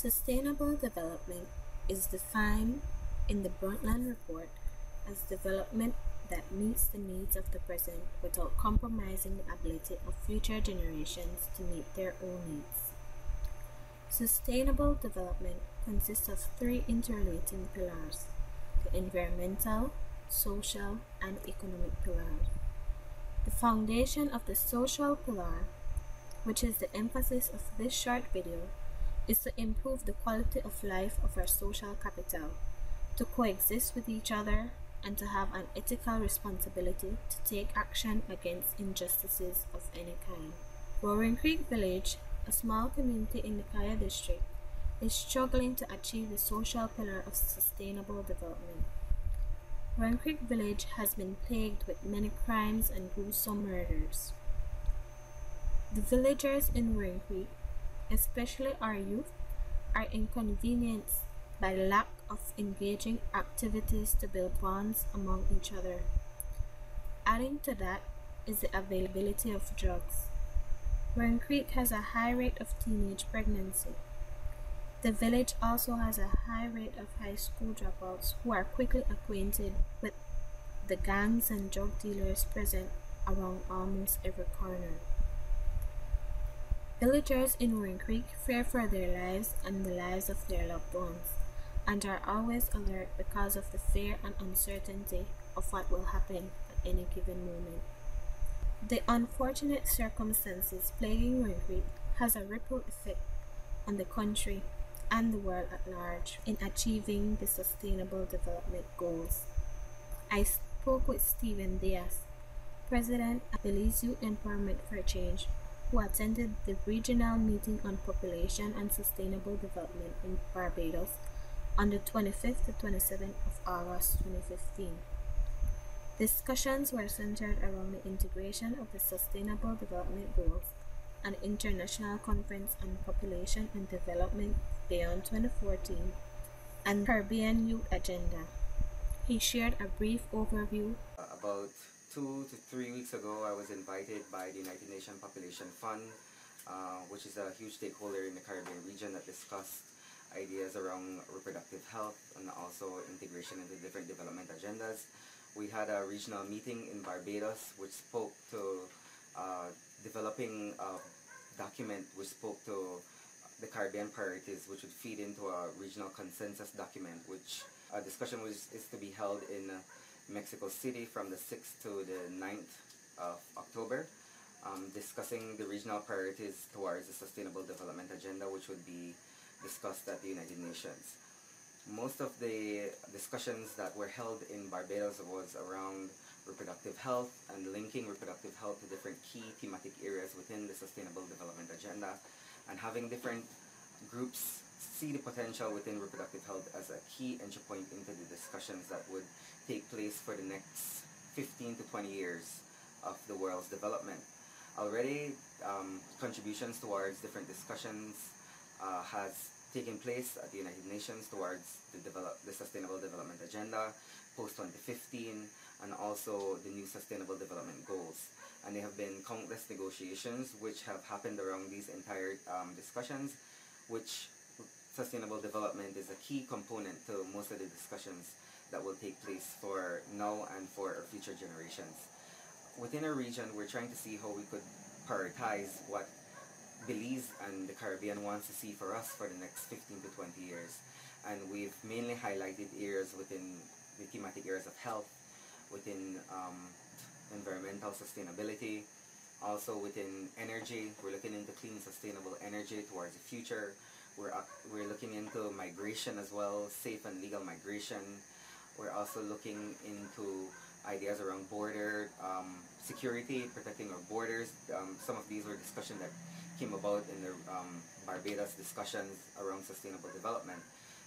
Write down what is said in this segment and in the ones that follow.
Sustainable development is defined in the Brundtland Report as development that meets the needs of the present without compromising the ability of future generations to meet their own needs. Sustainable development consists of three interrelating pillars: the environmental, social, and economic pillars. The foundation of the social pillar, which is the emphasis of this short video, is to improve the quality of life of our social capital, to coexist with each other, and to have an ethical responsibility to take action against injustices of any kind. Roaring Creek Village, a small community in the Kaya district, is struggling to achieve the social pillar of sustainable development. Roaring Creek Village has been plagued with many crimes and gruesome murders. The villagers in Roaring Creek, especially our youth, are inconvenienced by lack of engaging activities to build bonds among each other. Adding to that is the availability of drugs. Roaring Creek has a high rate of teenage pregnancy. The village also has a high rate of high school dropouts who are quickly acquainted with the gangs and drug dealers present around almost every corner. Villagers in Roaring Creek fear for their lives and the lives of their loved ones, and are always alert because of the fear and uncertainty of what will happen at any given moment. The unfortunate circumstances plaguing Roaring Creek has a ripple effect on the country and the world at large in achieving the Sustainable Development Goals. I spoke with Stephen Diaz, President of Belize Youth Empowerment for Change, who attended the regional meeting on population and sustainable development in Barbados on the 25th to 27th of August 2015. Discussions were centered around the integration of the Sustainable Development Goals, an international conference on population and development beyond 2014, and Caribbean Youth Agenda. He shared a brief overview. About 2 to 3 weeks ago, I was invited by the United Nations Population Fund, which is a huge stakeholder in the Caribbean region, that discussed ideas around reproductive health and also integration into different development agendas. We had a regional meeting in Barbados which spoke to developing a document which spoke to the Caribbean priorities, which would feed into a regional consensus document, which a discussion is to be held in Mexico City from the 6th to the 9th of October, discussing the regional priorities towards the Sustainable Development Agenda, which would be discussed at the United Nations. Most of the discussions that were held in Barbados was around reproductive health and linking reproductive health to different key thematic areas within the Sustainable Development Agenda, and having different groups see the potential within reproductive health as a key entry point into the discussions that would take place for the next 15 to 20 years of the world's development. Already, contributions towards different discussions has taken place at the United Nations towards the Sustainable Development Agenda, post-2015, and also the new Sustainable Development Goals. And there have been countless negotiations which have happened around these entire discussions, which sustainable development is a key component to most of the discussions that will take place for now and for our future generations. Within our region, we're trying to see how we could prioritize what Belize and the Caribbean wants to see for us for the next 15 to 20 years. And we've mainly highlighted areas within the thematic areas of health, within environmental sustainability, also within energy. We're looking into clean, sustainable energy towards the future. We're looking into migration as well, safe and legal migration. We're also looking into ideas around border security, protecting our borders. Some of these were discussions that came about in the Barbados discussions around sustainable development,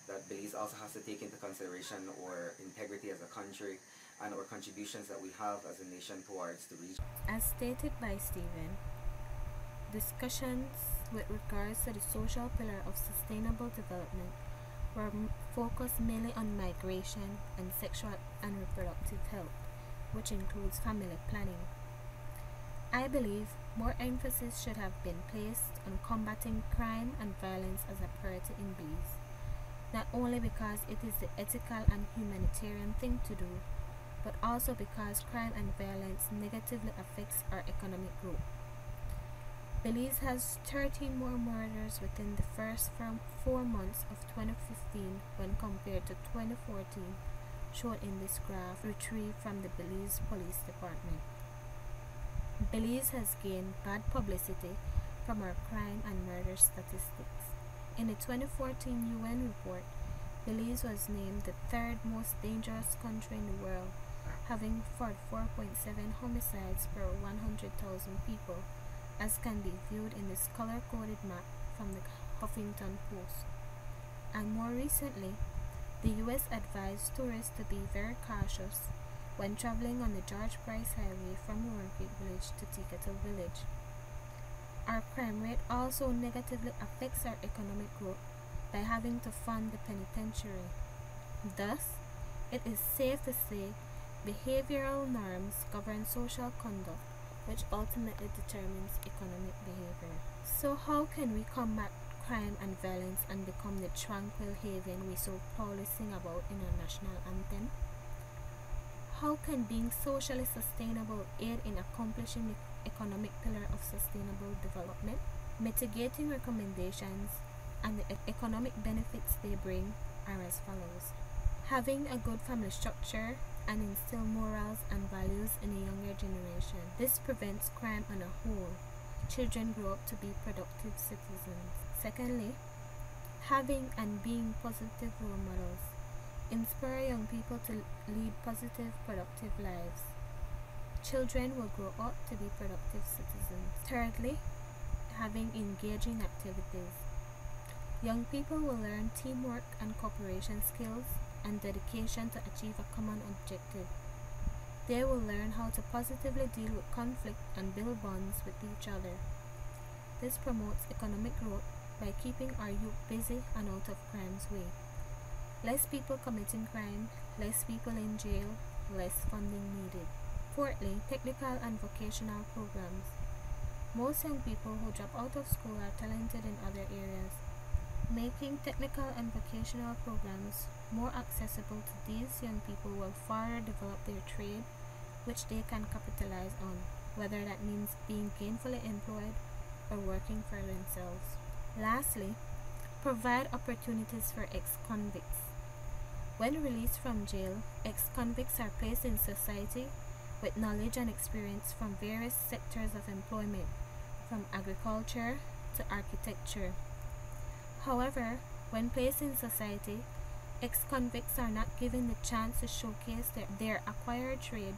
that Belize also has to take into consideration our integrity as a country and our contributions that we have as a nation towards the region. As stated by Stephen, discussions with regards to the social pillar of sustainable development were focused mainly on migration and sexual and reproductive health, which includes family planning. I believe More emphasis should have been placed on combating crime and violence as a priority in Belize, not only because it is the ethical and humanitarian thing to do, but also because crime and violence negatively affects our economic growth. Belize has 13 more murders within the first 4 months of 2015 when compared to 2014, shown in this graph retrieved from the Belize Police Department. Belize has gained bad publicity from our crime and murder statistics. In the 2014 UN report, Belize was named the third most dangerous country in the world, having 44.7 homicides per 100,000 people, as can be viewed in this color-coded map from the Huffington Post. And more recently, the US advised tourists to be very cautious when traveling on the George Price Highway from Roaring Creek Village to Tikato Village. Our crime rate also negatively affects our economic growth by having to fund the penitentiary. Thus, it is safe to say behavioral norms govern social conduct, which ultimately determines economic behavior. So how can we combat crime and violence and become the tranquil haven we so proudly sing about in our national anthem? How can being socially sustainable aid in accomplishing the economic pillar of sustainable development? Mitigating recommendations and the economic benefits they bring are as follows. Having a good family structure and instill morals and values in a younger generation. This prevents crime on a whole. Children grow up to be productive citizens. Secondly, having and being positive role models. Inspire young people to lead positive, productive lives. Children will grow up to be productive citizens. Thirdly, having engaging activities. Young people will learn teamwork and cooperation skills and dedication to achieve a common objective. They will learn how to positively deal with conflict and build bonds with each other. This promotes economic growth by keeping our youth busy and out of crime's way. Less people committing crime, less people in jail, less funding needed. Fourthly, technical and vocational programs. Most young people who drop out of school are talented in other areas. Making technical and vocational programs more accessible to these young people will further develop their trade, which they can capitalize on, whether that means being gainfully employed or working for themselves. Lastly, provide opportunities for ex-convicts. When released from jail, ex-convicts are placed in society with knowledge and experience from various sectors of employment, from agriculture to architecture. However, when placed in society, ex-convicts are not given the chance to showcase their acquired trade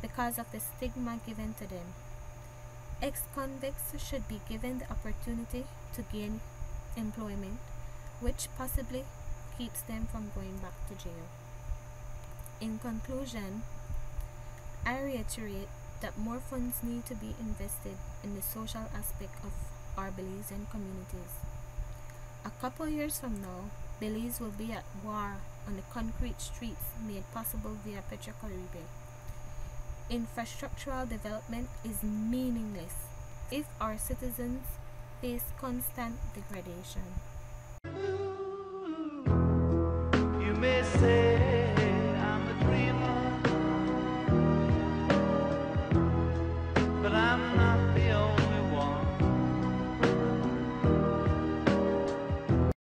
because of the stigma given to them. Ex-convicts should be given the opportunity to gain employment, which possibly keeps them from going back to jail. In conclusion, I reiterate that more funds need to be invested in the social aspect of our Belizean communities. A couple years from now, Belize will be at war on the concrete streets made possible via Petrocaribe. Infrastructural development is meaningless if our citizens face constant degradation.